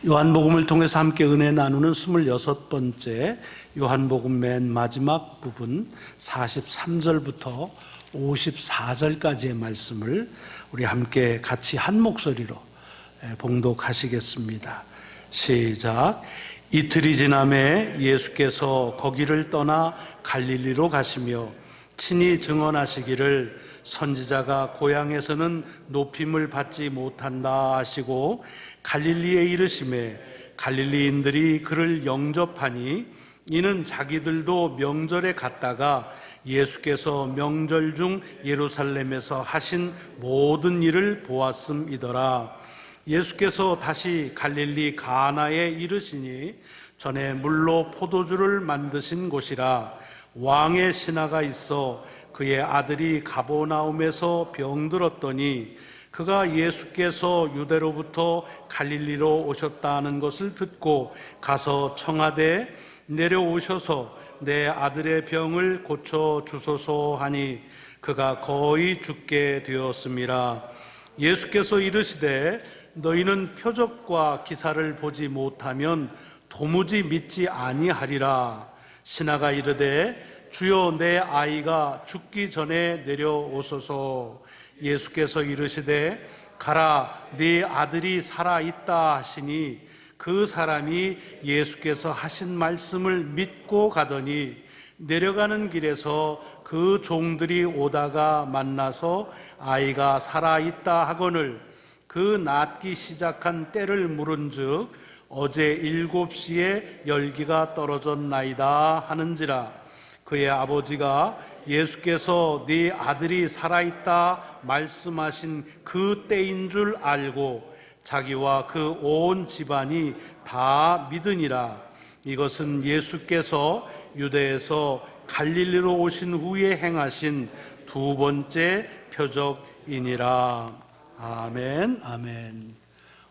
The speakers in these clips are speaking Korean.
요한복음을 통해서 함께 은혜 나누는 26번째 요한복음 맨 마지막 부분 43절부터 54절까지의 말씀을 우리 함께 같이 한 목소리로 봉독하시겠습니다. 시작. 이틀이 지남에 예수께서 거기를 떠나 갈릴리로 가시며 친히 증언하시기를 선지자가 고향에서는 높임을 받지 못한다 하시고 갈릴리에 이르시매 갈릴리인들이 그를 영접하니 이는 자기들도 명절에 갔다가 예수께서 명절 중 예루살렘에서 하신 모든 일을 보았음이더라. 예수께서 다시 갈릴리 가나에 이르시니 전에 물로 포도주를 만드신 곳이라. 왕의 신하가 있어 그의 아들이 가버나움에서 병들었더니 그가 예수께서 유대로부터 갈릴리로 오셨다는 것을 듣고 가서 청하되 내려오셔서 내 아들의 병을 고쳐 주소서 하니 그가 거의 죽게 되었음이라. 예수께서 이르시되 너희는 표적과 기사를 보지 못하면 도무지 믿지 아니하리라. 신하가 이르되 주여 내 아이가 죽기 전에 내려오소서. 예수께서 이르시되 가라 네 아들이 살아있다 하시니 그 사람이 예수께서 하신 말씀을 믿고 가더니 내려가는 길에서 그 종들이 오다가 만나서 아이가 살아있다 하거늘 그 낫기 시작한 때를 물은즉 어제 7시에 열기가 떨어졌나이다 하는지라. 그의 아버지가 예수께서 네 아들이 살아있다 말씀하신 그 때인 줄 알고 자기와 그 온 집안이 다 믿으니라. 이것은 예수께서 유대에서 갈릴리로 오신 후에 행하신 두 번째 표적이니라. 아멘, 아멘.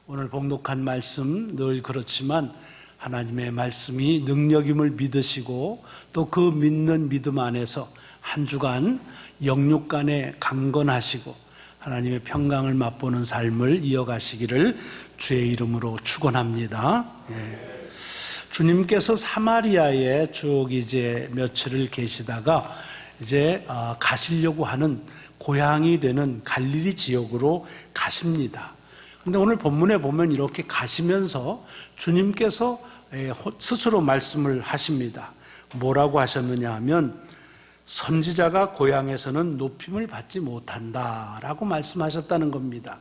오늘 봉독한 말씀 늘 그렇지만 하나님의 말씀이 능력임을 믿으시고 또 그 믿는 믿음 안에서 한 주간 영육간에 강건하시고 하나님의 평강을 맛보는 삶을 이어가시기를 주의 이름으로 축원합니다. 주님께서 사마리아에 쭉 이제 며칠을 계시다가 이제 가시려고 하는 고향이 되는 갈릴리 지역으로 가십니다. 근데 오늘 본문에 보면 이렇게 가시면서 주님께서 스스로 말씀을 하십니다. 뭐라고 하셨느냐 하면 선지자가 고향에서는 높임을 받지 못한다라고 말씀하셨다는 겁니다.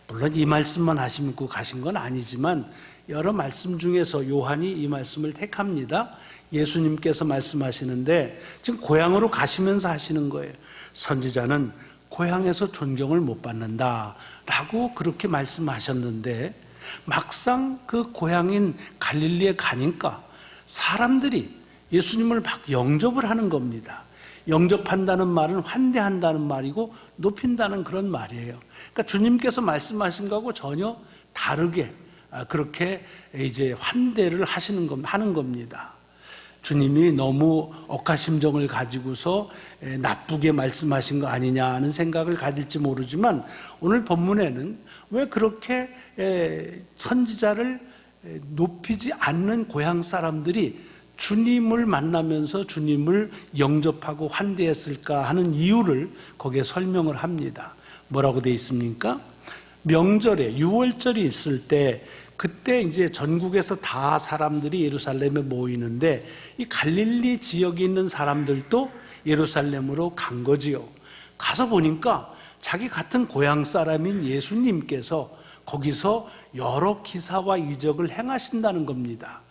물론 이 말씀만 하시고 가신 건 아니지만 여러 말씀 중에서 요한이 이 말씀을 택합니다. 예수님께서 말씀하시는데 지금 고향으로 가시면서 하시는 거예요. 선지자는 고향에서 존경을 못 받는다라고 그렇게 말씀하셨는데 막상 그 고향인 갈릴리에 가니까 사람들이 예수님을 막 영접을 하는 겁니다. 영접한다는 말은 환대한다는 말이고 높인다는 그런 말이에요. 그러니까 주님께서 말씀하신 거하고 전혀 다르게 그렇게 이제 환대를 하는 겁니다. 주님이 너무 억하심정을 가지고서 나쁘게 말씀하신 거 아니냐 하는 생각을 가질지 모르지만 오늘 본문에는 왜 그렇게 선지자를 높이지 않는 고향 사람들이 주님을 만나면서 주님을 영접하고 환대했을까 하는 이유를 거기에 설명을 합니다. 뭐라고 되어 있습니까? 명절에 유월절이 있을 때 그때 이제 전국에서 다 사람들이 예루살렘에 모이는데 이 갈릴리 지역에 있는 사람들도 예루살렘으로 간 거지요. 가서 보니까 자기 같은 고향 사람인 예수님께서 거기서 여러 기사와 이적을 행하신다는 겁니다.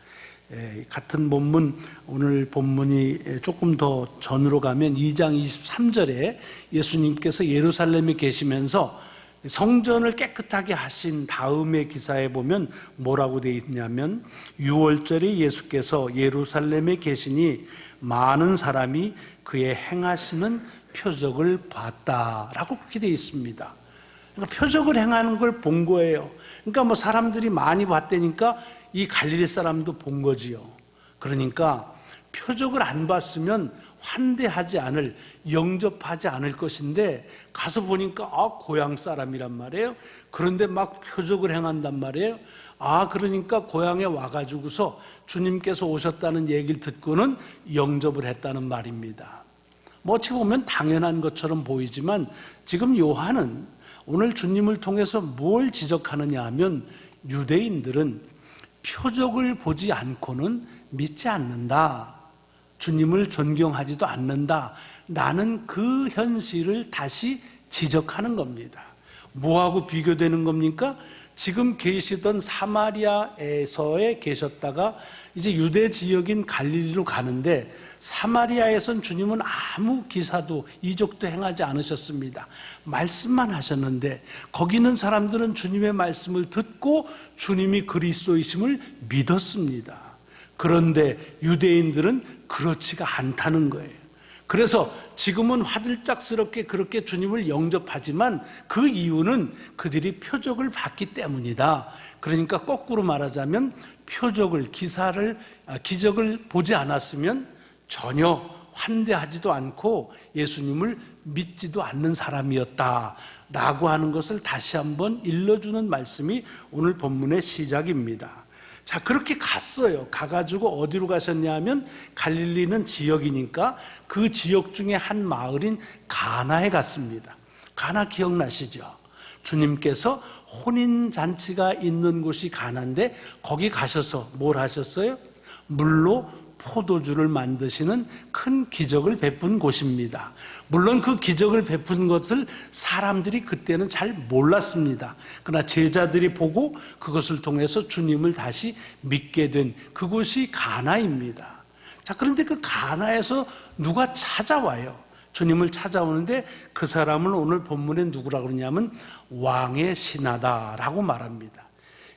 같은 본문, 오늘 본문이 조금 더 전으로 가면 2장 23절에 예수님께서 예루살렘에 계시면서 성전을 깨끗하게 하신 다음의 기사에 보면 뭐라고 되어 있냐면 6월절에 예수께서 예루살렘에 계시니 많은 사람이 그의 행하시는 표적을 봤다라고 그렇게 되어 있습니다. 그러니까 표적을 행하는 걸 본 거예요. 그러니까 뭐 사람들이 많이 봤다니까 이 갈릴리 사람도 본 거지요. 그러니까 표적을 안 봤으면 환대하지 않을, 영접하지 않을 것인데 가서 보니까 고향 사람이란 말이에요. 그런데 막 표적을 행한단 말이에요. 그러니까 고향에 와가지고서 주님께서 오셨다는 얘기를 듣고는 영접을 했다는 말입니다. 뭐 어찌 보면 당연한 것처럼 보이지만 지금 요한은 오늘 주님을 통해서 뭘 지적하느냐 하면 유대인들은 표적을 보지 않고는 믿지 않는다. 주님을 존경하지도 않는다. 라는 그 현실을 다시 지적하는 겁니다. 뭐하고 비교되는 겁니까? 지금 계시던 사마리아에서에 계셨다가 이제 유대 지역인 갈릴리로 가는데 사마리아에선 주님은 아무 기사도 이적도 행하지 않으셨습니다. 말씀만 하셨는데 거기 있는 사람들은 주님의 말씀을 듣고 주님이 그리스도이심을 믿었습니다. 그런데 유대인들은 그렇지가 않다는 거예요. 그래서 지금은 화들짝스럽게 그렇게 주님을 영접하지만 그 이유는 그들이 표적을 봤기 때문이다. 그러니까 거꾸로 말하자면 기적을 보지 않았으면 전혀 환대하지도 않고 예수님을 믿지도 않는 사람이었다라고 하는 것을 다시 한번 일러주는 말씀이 오늘 본문의 시작입니다. 자, 그렇게 갔어요. 가가지고 어디로 가셨냐 하면 갈릴리는 지역이니까 그 지역 중에 한 마을인 가나에 갔습니다. 가나 기억나시죠? 주님께서 혼인잔치가 있는 곳이 가나인데 거기 가셔서 뭘 하셨어요? 물로 포도주를 만드시는 큰 기적을 베푼 곳입니다. 물론 그 기적을 베푼 것을 사람들이 그때는 잘 몰랐습니다. 그러나 제자들이 보고 그것을 통해서 주님을 다시 믿게 된 그곳이 가나입니다. 자, 그런데 그 가나에서 누가 찾아와요. 주님을 찾아오는데 그 사람을 오늘 본문에 누구라고 그러냐면 왕의 신하다라고 말합니다.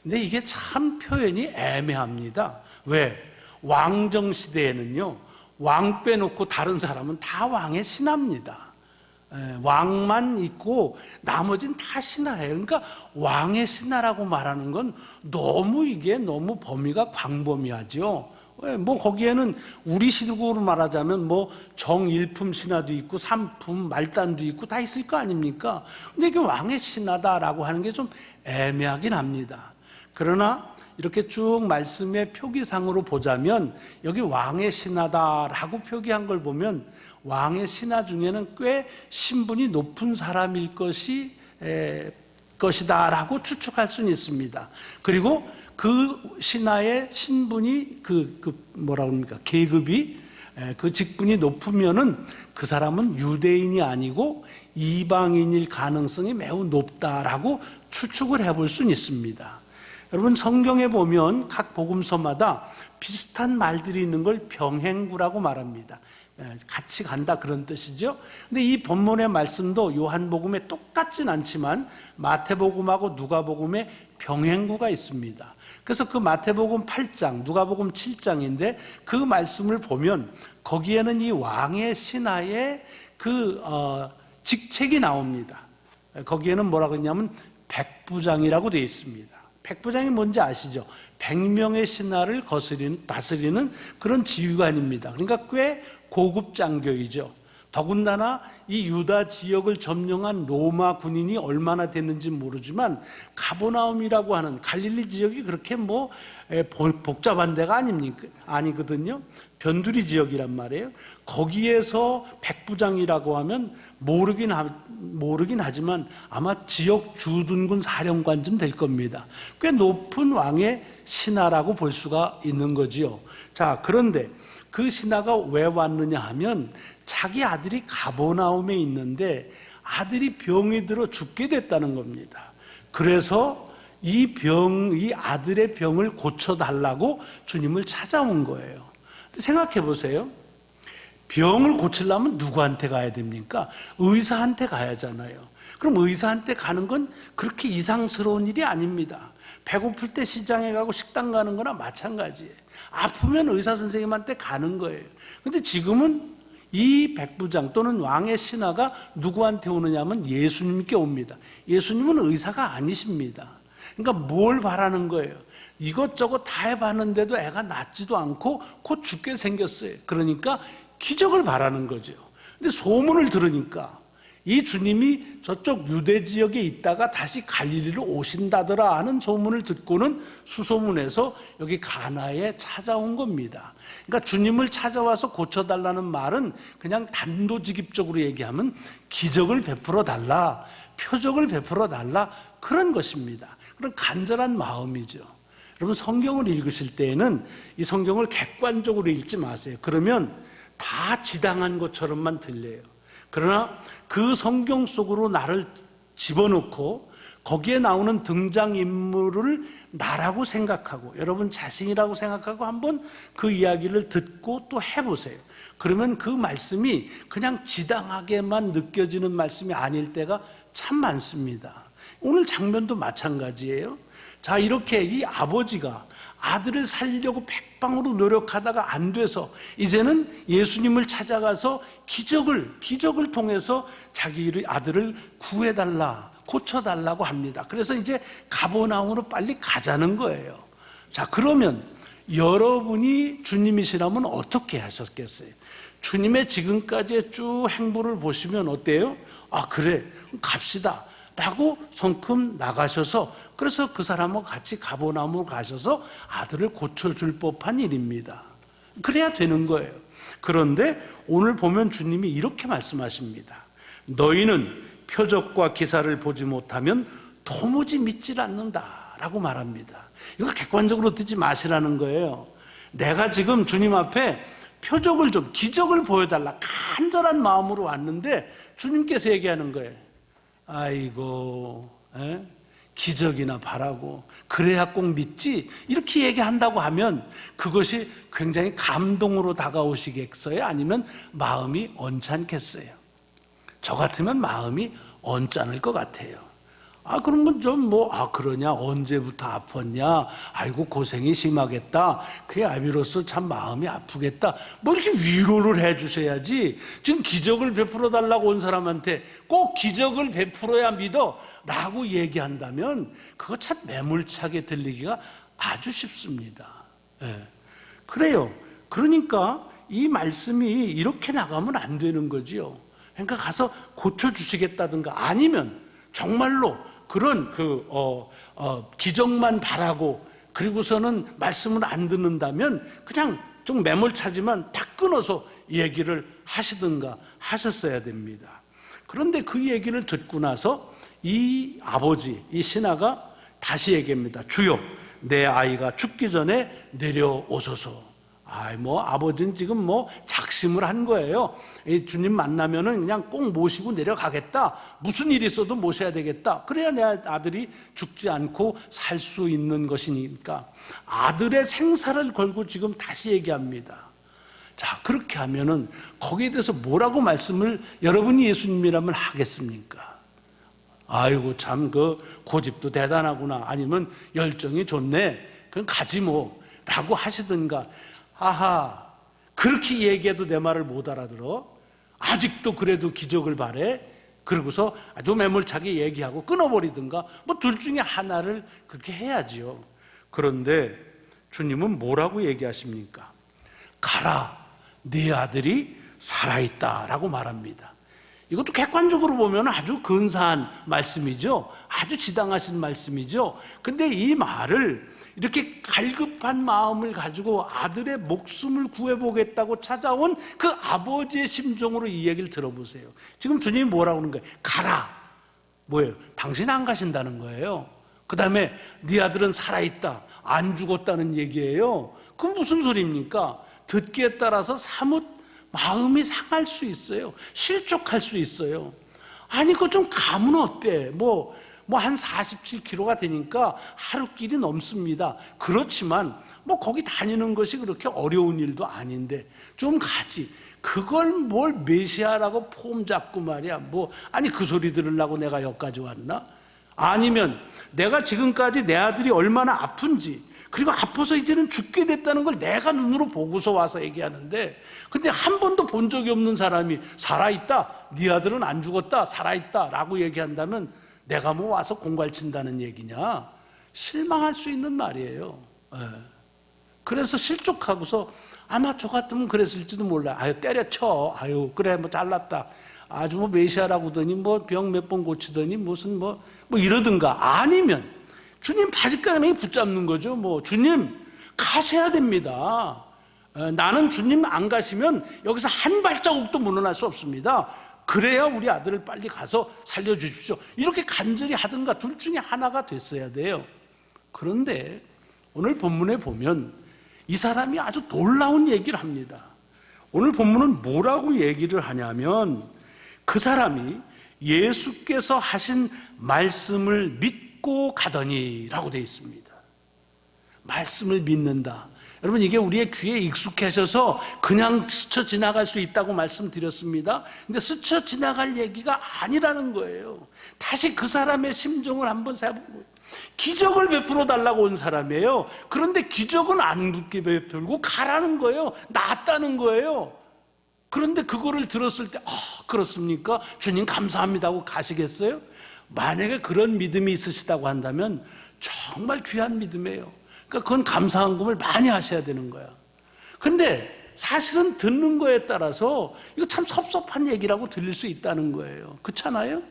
근데 이게 참 표현이 애매합니다. 왜? 왕정 시대에는요, 왕 빼놓고 다른 사람은 다 왕의 신하입니다. 왕만 있고 나머지는 다 신하예요. 그러니까 왕의 신하라고 말하는 건 이게 너무 범위가 광범위하죠. 뭐 거기에는 우리 시국으로 말하자면 뭐 정일품 신하도 있고 삼품 말단도 있고 다 있을 거 아닙니까? 근데 이게 왕의 신하다라고 하는 게 좀 애매하긴 합니다. 그러나 이렇게 쭉 말씀의 표기상으로 보자면 여기 왕의 신하다라고 표기한 걸 보면 왕의 신하 중에는 꽤 신분이 높은 사람일 것이다라고 추측할 수는 있습니다. 그리고 그 신하의 신분이 계급이 그 직분이 높으면은 그 사람은 유대인이 아니고 이방인일 가능성이 매우 높다라고 추측을 해볼 수는 있습니다. 여러분 성경에 보면 각 복음서마다 비슷한 말들이 있는 걸 병행구라고 말합니다. 같이 간다 그런 뜻이죠. 근데 이 본문의 말씀도 요한복음에 똑같진 않지만 마태복음하고 누가복음에 병행구가 있습니다. 그래서 그 마태복음 8장, 누가복음 7장인데 그 말씀을 보면 거기에는 이 왕의 신하의 직책이 나옵니다. 거기에는 뭐라고 했냐면 백부장이라고 되어 있습니다. 백부장이 뭔지 아시죠? 100명의 신하를 다스리는 그런 지휘관입니다. 그러니까 꽤 고급 장교이죠. 더군다나 이 유다 지역을 점령한 로마 군인이 얼마나 됐는지 모르지만 가버나움이라고 하는 갈릴리 지역이 그렇게 복잡한 데가 아니거든요. 변두리 지역이란 말이에요. 거기에서 백부장이라고 하면 모르긴 하지만 아마 지역 주둔군 사령관쯤 될 겁니다. 꽤 높은 왕의 신하라고 볼 수가 있는 거지요. 자, 그런데 그 신하가 왜 왔느냐 하면 자기 아들이 가버나움에 있는데 아들이 병이 들어 죽게 됐다는 겁니다. 그래서 이 아들의 병을 고쳐달라고 주님을 찾아온 거예요. 생각해 보세요. 병을 고치려면 누구한테 가야 됩니까? 의사한테 가야잖아요. 그럼 의사한테 가는 건 그렇게 이상스러운 일이 아닙니다. 배고플 때 시장에 가고 식당 가는 거나 마찬가지예요. 아프면 의사 선생님한테 가는 거예요. 근데 지금은 이 백부장 또는 왕의 신하가 누구한테 오느냐면 예수님께 옵니다. 예수님은 의사가 아니십니다. 그러니까 뭘 바라는 거예요? 이것저것 다 해봤는데도 애가 낫지도 않고 곧 죽게 생겼어요. 그러니까 기적을 바라는 거죠. 근데 소문을 들으니까 이 주님이 저쪽 유대 지역에 있다가 다시 갈릴리로 오신다더라 하는 소문을 듣고는 수소문해서 여기 가나에 찾아온 겁니다. 그러니까 주님을 찾아와서 고쳐달라는 말은 그냥 단도직입적으로 얘기하면 기적을 베풀어 달라, 표적을 베풀어 달라, 그런 것입니다. 그런 간절한 마음이죠. 여러분, 성경을 읽으실 때에는 이 성경을 객관적으로 읽지 마세요. 그러면 다 지당한 것처럼만 들려요. 그러나 그 성경 속으로 나를 집어넣고 거기에 나오는 등장인물을 나라고 생각하고 여러분 자신이라고 생각하고 한번 그 이야기를 듣고 또 해보세요. 그러면 그 말씀이 그냥 지당하게만 느껴지는 말씀이 아닐 때가 참 많습니다. 오늘 장면도 마찬가지예요. 자, 이렇게 이 아버지가 아들을 살리려고 백방으로 노력하다가 안 돼서 이제는 예수님을 찾아가서 기적을 통해서 자기 아들을 구해달라, 고쳐달라고 합니다. 그래서 이제 가버나움으로 빨리 가자는 거예요. 자, 그러면 여러분이 주님이시라면 어떻게 하셨겠어요? 주님의 지금까지의 쭉 행보를 보시면 어때요? 아, 그래, 갑시다 라고 성큼 나가셔서 그래서 그 사람하고 같이 가버나움으로 가셔서 아들을 고쳐줄 법한 일입니다. 그래야 되는 거예요. 그런데 오늘 보면 주님이 이렇게 말씀하십니다. 너희는 표적과 기사를 보지 못하면 도무지 믿질 않는다 라고 말합니다. 이거 객관적으로 듣지 마시라는 거예요. 내가 지금 주님 앞에 표적을 좀, 기적을 보여달라 간절한 마음으로 왔는데 주님께서 얘기하는 거예요. 아이고, 기적이나 바라고 그래야 꼭 믿지, 이렇게 얘기한다고 하면 그것이 굉장히 감동으로 다가오시겠어요? 아니면 마음이 언짢겠어요? 저 같으면 마음이 언짢을 것 같아요. 아, 그런 건 좀 그러냐, 언제부터 아팠냐, 아이고 고생이 심하겠다, 그게 아비로서 참 마음이 아프겠다, 이렇게 위로를 해 주셔야지. 지금 기적을 베풀어 달라고 온 사람한테 꼭 기적을 베풀어야 믿어 라고 얘기한다면 그거 참 매몰차게 들리기가 아주 쉽습니다. 그래요. 그러니까 이 말씀이 이렇게 나가면 안 되는 거지요. 그러니까 가서 고쳐주시겠다든가 아니면 정말로 그런 기적만 바라고 그리고서는 말씀을 안 듣는다면 그냥 좀 매몰차지만 탁 끊어서 얘기를 하시든가 하셨어야 됩니다. 그런데 그 얘기를 듣고 나서 이 아버지, 이 신하가 다시 얘기합니다. 주여, 내 아이가 죽기 전에 내려오소서. 아버지는 지금 작심을 한 거예요. 주님 만나면은 그냥 꼭 모시고 내려가겠다. 무슨 일이 있어도 모셔야 되겠다. 그래야 내 아들이 죽지 않고 살 수 있는 것이니까. 아들의 생사를 걸고 지금 다시 얘기합니다. 자, 그렇게 하면은 거기에 대해서 뭐라고 말씀을 여러분이 예수님이라면 하겠습니까? 아이고, 참 고집도 대단하구나. 아니면 열정이 좋네. 그럼 가지 라고 하시든가. 아하, 그렇게 얘기해도 내 말을 못 알아들어? 아직도 그래도 기적을 바래? 그러고서 아주 매몰차게 얘기하고 끊어버리든가 둘 중에 하나를 그렇게 해야지요. 그런데 주님은 뭐라고 얘기하십니까? 가라, 네 아들이 살아있다 라고 말합니다. 이것도 객관적으로 보면 아주 근사한 말씀이죠. 아주 지당하신 말씀이죠. 근데 이 말을 이렇게 갈급한 마음을 가지고 아들의 목숨을 구해보겠다고 찾아온 그 아버지의 심정으로 이 얘기를 들어보세요. 지금 주님이 뭐라고 하는 거예요? 가라. 뭐예요? 당신 안 가신다는 거예요. 그 다음에 네 아들은 살아있다, 안 죽었다는 얘기예요. 그건 무슨 소리입니까? 듣기에 따라서 사뭇 마음이 상할 수 있어요. 실족할 수 있어요. 아니, 그거 좀 가면 어때? 한 47km가 되니까 하루길이 넘습니다. 그렇지만 거기 다니는 것이 그렇게 어려운 일도 아닌데 좀 가지. 그걸 뭘 메시아라고 폼 잡고 말이야. 아니, 그 소리 들으려고 내가 여기까지 왔나? 아니면 내가 지금까지 내 아들이 얼마나 아픈지, 그리고 아파서 이제는 죽게 됐다는 걸 내가 눈으로 보고서 와서 얘기하는데, 근데 한 번도 본 적이 없는 사람이 살아있다, 네 아들은 안 죽었다, 살아있다 라고 얘기한다면 내가 와서 공갈친다는 얘기냐? 실망할 수 있는 말이에요. 그래서 실족하고서 아마 저 같으면 그랬을지도 몰라. 아유, 때려쳐. 아유, 그래, 잘났다. 아주 뭐 메시아라고 하더니 뭐 병 몇 번 고치더니 무슨 뭐 이러든가, 아니면 주님 바짓가랑이 붙잡는 거죠. 뭐 주님 가셔야 됩니다. 나는 주님 안 가시면 여기서 한 발자국도 물러날 수 없습니다. 그래야 우리 아들을 빨리 가서 살려주십시오. 이렇게 간절히 하든가 둘 중에 하나가 됐어야 돼요. 그런데 오늘 본문에 보면 이 사람이 아주 놀라운 얘기를 합니다. 오늘 본문은 뭐라고 얘기를 하냐면, 그 사람이 예수께서 하신 말씀을 믿고 가더니 라고 되어 있습니다. 말씀을 믿는다. 여러분, 이게 우리의 귀에 익숙해져서 그냥 스쳐 지나갈 수 있다고 말씀드렸습니다. 근데 스쳐 지나갈 얘기가 아니라는 거예요. 다시 그 사람의 심정을 한번 생각해보고, 기적을 베풀어 달라고 온 사람이에요. 그런데 기적은 안 베풀고 가라는 거예요. 낫다는 거예요. 그런데 그거를 들었을 때, 그렇습니까? 주님 감사합니다 하고 가시겠어요? 만약에 그런 믿음이 있으시다고 한다면 정말 귀한 믿음이에요. 그러니까 그건 감사한 kum을 많이 하셔야 되는 거야. 근데 사실은 듣는 거에 따라서 이거 참 섭섭한 얘기라고 들릴 수 있다는 거예요. 그렇잖아요?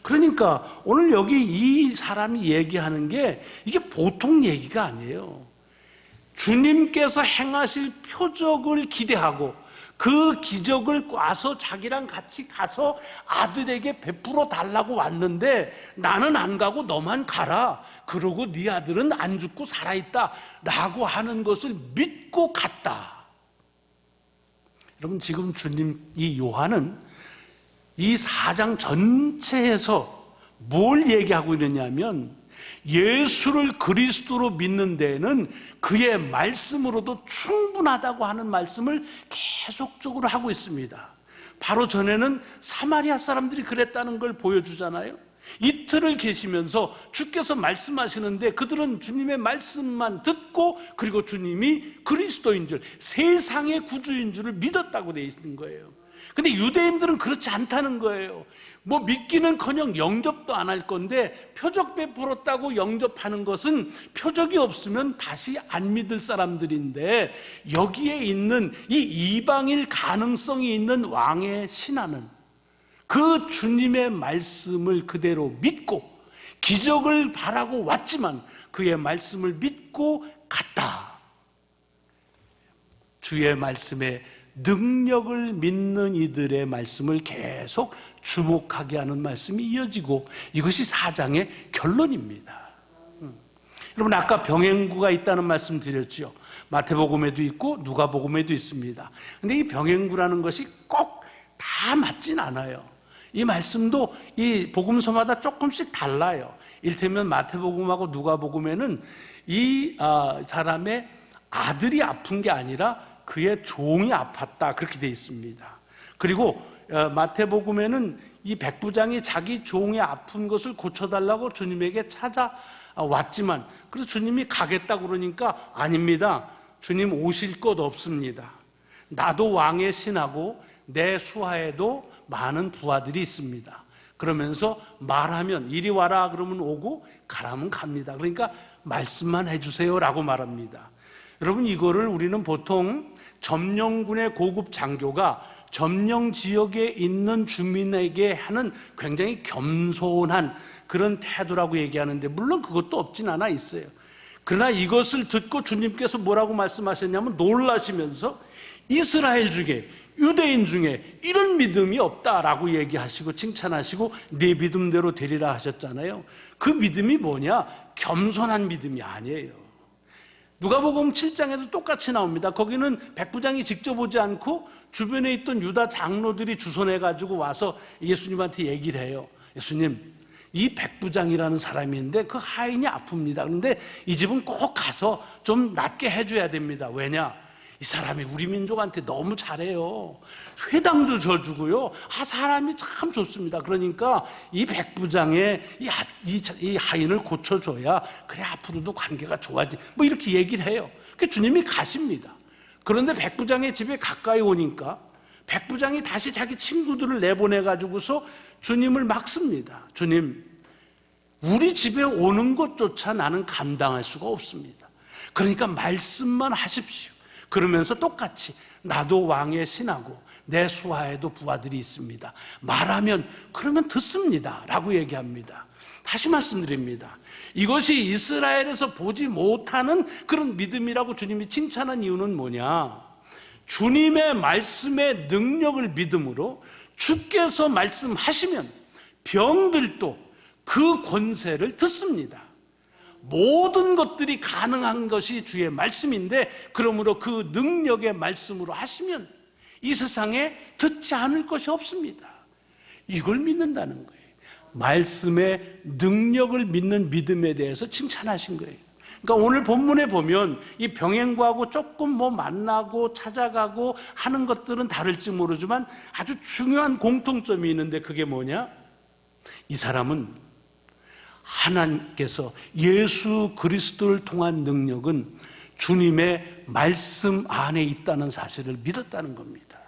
그러니까 오늘 여기 이 사람이 얘기하는 게 이게 보통 얘기가 아니에요. 주님께서 행하실 표적을 기대하고 그 기적을 와서 자기랑 같이 가서 아들에게 베풀어 달라고 왔는데, 나는 안 가고 너만 가라. 그러고 네 아들은 안 죽고 살아있다 라고 하는 것을 믿고 갔다. 여러분, 지금 주님, 이 요한은 이 4장 전체에서 뭘 얘기하고 있느냐면, 예수를 그리스도로 믿는 데에는 그의 말씀으로도 충분하다고 하는 말씀을 계속적으로 하고 있습니다. 바로 전에는 사마리아 사람들이 그랬다는 걸 보여주잖아요. 이틀을 계시면서 주께서 말씀하시는데 그들은 주님의 말씀만 듣고, 그리고 주님이 그리스도인 줄, 세상의 구주인 줄을 믿었다고 되어 있는 거예요. 근데 유대인들은 그렇지 않다는 거예요. 뭐 믿기는커녕 영접도 안 할 건데, 표적 베풀었다고 영접하는 것은 표적이 없으면 다시 안 믿을 사람들인데, 여기에 있는 이 이방일 가능성이 있는 왕의 신하는 그 주님의 말씀을 그대로 믿고 기적을 바라고 왔지만 그의 말씀을 믿고 갔다. 주의 말씀에 능력을 믿는 이들의 말씀을 계속 주목하게 하는 말씀이 이어지고, 이것이 4장의 결론입니다. 여러분, 아까 병행구가 있다는 말씀 드렸죠. 마태복음에도 있고 누가복음에도 있습니다. 근데 이 병행구라는 것이 꼭 다 맞진 않아요. 이 말씀도 이 복음서마다 조금씩 달라요. 이를테면 마태복음하고 누가복음에는 이 사람의 아들이 아픈 게 아니라 그의 종이 아팠다, 그렇게 되어 있습니다. 그리고 마태복음에는 이 백부장이 자기 종이 아픈 것을 고쳐달라고 주님에게 찾아왔지만, 그래서 주님이 가겠다고 그러니까, 아닙니다, 주님 오실 것 없습니다. 나도 왕의 신하고 내 수하에도 많은 부하들이 있습니다. 그러면서 말하면 이리 와라 그러면 오고 가라면 갑니다. 그러니까 말씀만 해주세요 라고 말합니다. 여러분, 이거를 우리는 보통 점령군의 고급 장교가 점령 지역에 있는 주민에게 하는 굉장히 겸손한 그런 태도라고 얘기하는데, 물론 그것도 없진 않아 있어요. 그러나 이것을 듣고 주님께서 뭐라고 말씀하셨냐면, 놀라시면서 이스라엘 중에, 유대인 중에 이런 믿음이 없다라고 얘기하시고 칭찬하시고 네 믿음대로 되리라 하셨잖아요. 그 믿음이 뭐냐? 겸손한 믿음이 아니에요. 누가복음 7장에도 똑같이 나옵니다. 거기는 백부장이 직접 오지 않고 주변에 있던 유다 장로들이 주선해가지고 와서 예수님한테 얘기를 해요. 예수님, 이 백부장이라는 사람이 있는데 그 하인이 아픕니다. 그런데 이 집은 꼭 가서 좀 낫게 해줘야 됩니다. 왜냐? 이 사람이 우리 민족한테 너무 잘해요. 회당도 져주고요. 사람이 참 좋습니다. 그러니까 이 백부장의 이 하인을 고쳐줘야 그래 앞으로도 관계가 좋아지. 뭐 이렇게 얘기를 해요. 그 주님이 가십니다. 그런데 백부장의 집에 가까이 오니까 백부장이 다시 자기 친구들을 내보내가지고서 주님을 막습니다. 주님, 우리 집에 오는 것조차 나는 감당할 수가 없습니다. 그러니까 말씀만 하십시오. 그러면서 똑같이 나도 왕의 신하고 내 수하에도 부하들이 있습니다. 말하면 그러면 듣습니다 라고 얘기합니다. 다시 말씀드립니다. 이것이 이스라엘에서 보지 못하는 그런 믿음이라고 주님이 칭찬한 이유는 뭐냐? 주님의 말씀의 능력을 믿음으로 주께서 말씀하시면 병들도 그 권세를 듣습니다. 모든 것들이 가능한 것이 주의 말씀인데, 그러므로 그 능력의 말씀으로 하시면 이 세상에 듣지 않을 것이 없습니다. 이걸 믿는다는 거예요. 말씀의 능력을 믿는 믿음에 대해서 칭찬하신 거예요. 그러니까 오늘 본문에 보면 이 병행과하고 조금 만나고 찾아가고 하는 것들은 다를지 모르지만 아주 중요한 공통점이 있는데, 그게 뭐냐? 이 사람은 하나님께서 예수 그리스도를 통한 능력은 주님의 말씀 안에 있다는 사실을 믿었다는 겁니다.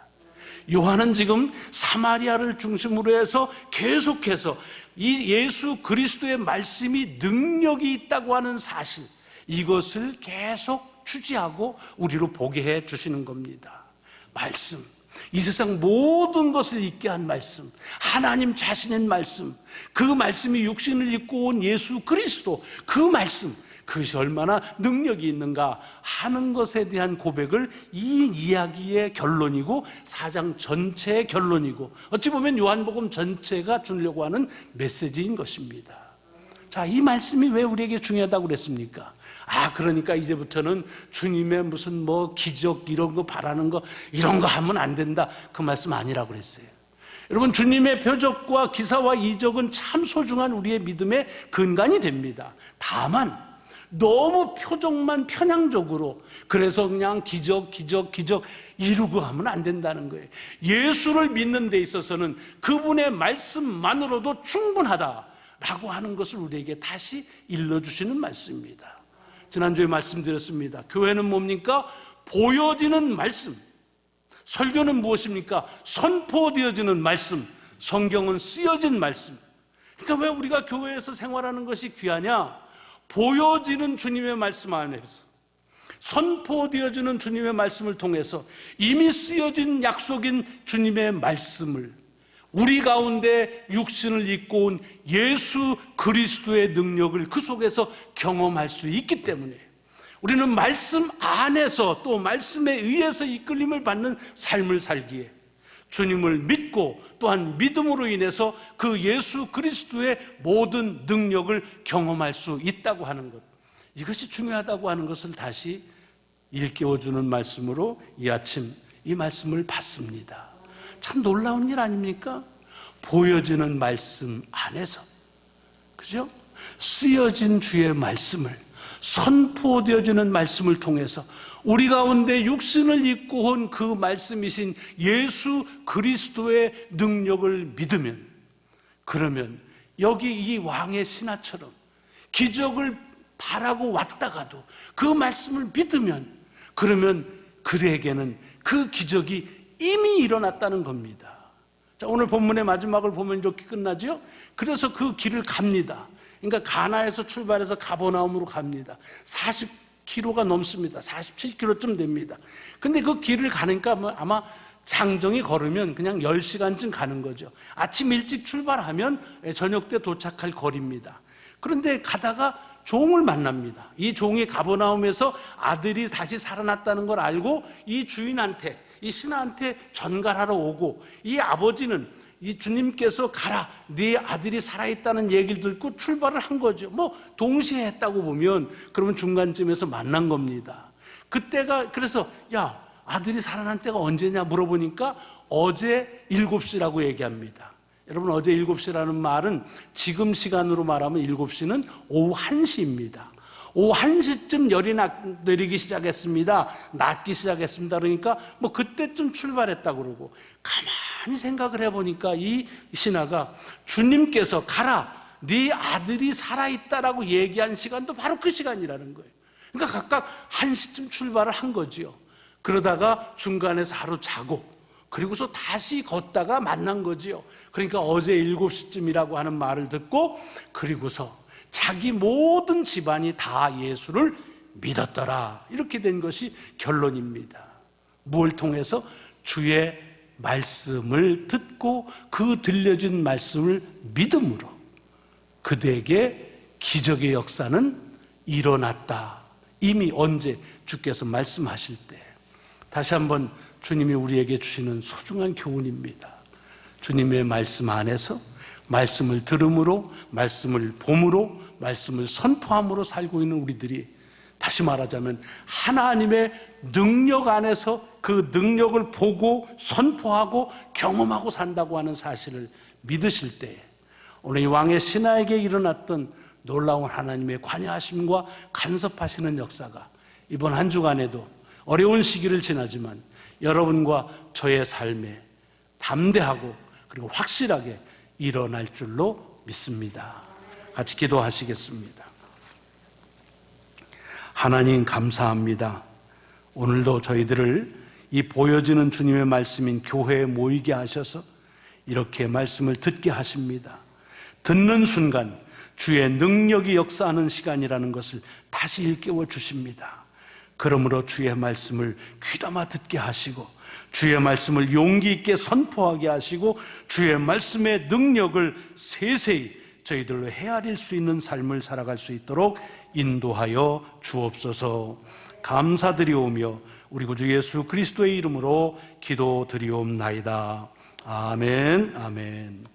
요한은 지금 사마리아를 중심으로 해서 계속해서 이 예수 그리스도의 말씀이 능력이 있다고 하는 사실, 이것을 계속 추지하고 우리로 보게 해 주시는 겁니다. 말씀, 이 세상 모든 것을 있게 한 말씀, 하나님 자신의 말씀, 그 말씀이 육신을 입고 온 예수 그리스도, 그 말씀, 그것이 얼마나 능력이 있는가 하는 것에 대한 고백을 이 이야기의 결론이고 4장 전체의 결론이고, 어찌 보면 요한복음 전체가 주려고 하는 메시지인 것입니다. 자, 이 말씀이 왜 우리에게 중요하다고 그랬습니까? 그러니까 이제부터는 주님의 무슨 기적 이런 거 바라는 거 이런 거 하면 안 된다, 그 말씀 아니라고 그랬어요. 여러분, 주님의 표적과 기사와 이적은 참 소중한 우리의 믿음의 근간이 됩니다. 다만 너무 표적만 편향적으로, 그래서 그냥 기적 이루고 하면 안 된다는 거예요. 예수를 믿는 데 있어서는 그분의 말씀만으로도 충분하다라고 하는 것을 우리에게 다시 일러주시는 말씀입니다. 지난주에 말씀드렸습니다. 교회는 뭡니까? 보여지는 말씀. 설교는 무엇입니까? 선포되어지는 말씀. 성경은 쓰여진 말씀. 그러니까 왜 우리가 교회에서 생활하는 것이 귀하냐? 보여지는 주님의 말씀 안에서, 선포되어지는 주님의 말씀을 통해서 이미 쓰여진 약속인 주님의 말씀을 우리 가운데 육신을 입고 온 예수 그리스도의 능력을 그 속에서 경험할 수 있기 때문에 우리는 말씀 안에서 또 말씀에 의해서 이끌림을 받는 삶을 살기에 주님을 믿고 또한 믿음으로 인해서 그 예수 그리스도의 모든 능력을 경험할 수 있다고 하는 것, 이것이 중요하다고 하는 것을 다시 일깨워주는 말씀으로 이 아침 이 말씀을 받습니다. 참 놀라운 일 아닙니까? 보여지는 말씀 안에서, 그죠? 쓰여진 주의 말씀을, 선포되어지는 말씀을 통해서 우리 가운데 육신을 입고 온 그 말씀이신 예수 그리스도의 능력을 믿으면, 그러면 여기 이 왕의 신하처럼 기적을 바라고 왔다가도 그 말씀을 믿으면, 그러면 그에게는 그 기적이 이미 일어났다는 겁니다. 자, 오늘 본문의 마지막을 보면 이렇게 끝나죠? 그래서 그 길을 갑니다. 그러니까 가나에서 출발해서 가버나움으로 갑니다. 40km가 넘습니다. 47km쯤 됩니다. 근데 그 길을 가니까 아마 장정이 걸으면 그냥 10시간쯤 가는 거죠. 아침 일찍 출발하면 저녁 때 도착할 거리입니다. 그런데 가다가 종을 만납니다. 이 종이 가버나움에서 아들이 다시 살아났다는 걸 알고 이 주인한테, 이 신하한테 전갈하러 오고, 이 아버지는 이 주님께서 가라, 네 아들이 살아있다는 얘기를 듣고 출발을 한 거죠. 동시에 했다고 보면 그러면 중간쯤에서 만난 겁니다. 그때가, 그래서 야, 아들이 살아난 때가 언제냐 물어보니까 어제 7시라고 얘기합니다. 여러분, 어제 7시라는 말은 지금 시간으로 말하면 7시는 오후 1시입니다. 오후 1시쯤 열이 내리기 시작했습니다. 낮기 시작했습니다. 그러니까 그때쯤 출발했다고 그러고, 가만히 생각을 해보니까 이 신하가 주님께서 가라, 네 아들이 살아있다라고 얘기한 시간도 바로 그 시간이라는 거예요. 그러니까 각각 1시쯤 출발을 한 거지요. 그러다가 중간에서 하루 자고 그리고서 다시 걷다가 만난 거지요. 그러니까 어제 7시쯤이라고 하는 말을 듣고 그리고서 자기 모든 집안이 다 예수를 믿었더라. 이렇게 된 것이 결론입니다. 뭘 통해서? 주의 말씀을 듣고 그 들려진 말씀을 믿음으로 그대에게 기적의 역사는 일어났다. 이미 언제? 주께서 말씀하실 때. 다시 한번 주님이 우리에게 주시는 소중한 교훈입니다. 주님의 말씀 안에서 말씀을 들음으로, 말씀을 봄으로, 말씀을 선포함으로 살고 있는 우리들이, 다시 말하자면 하나님의 능력 안에서 그 능력을 보고 선포하고 경험하고 산다고 하는 사실을 믿으실 때, 오늘 이 왕의 신하에게 일어났던 놀라운 하나님의 관여하심과 간섭하시는 역사가 이번 한 주간에도 어려운 시기를 지나지만 여러분과 저의 삶에 담대하고 그리고 확실하게 일어날 줄로 믿습니다. 같이 기도하시겠습니다. 하나님 감사합니다. 오늘도 저희들을 이 보여지는 주님의 말씀인 교회에 모이게 하셔서 이렇게 말씀을 듣게 하십니다. 듣는 순간 주의 능력이 역사하는 시간이라는 것을 다시 일깨워 주십니다. 그러므로 주의 말씀을 귀담아 듣게 하시고 주의 말씀을 용기 있게 선포하게 하시고 주의 말씀의 능력을 세세히 저희들로 헤아릴 수 있는 삶을 살아갈 수 있도록 인도하여 주옵소서. 감사드리오며 우리 구주 예수 그리스도의 이름으로 기도드리옵나이다. 아멘, 아멘.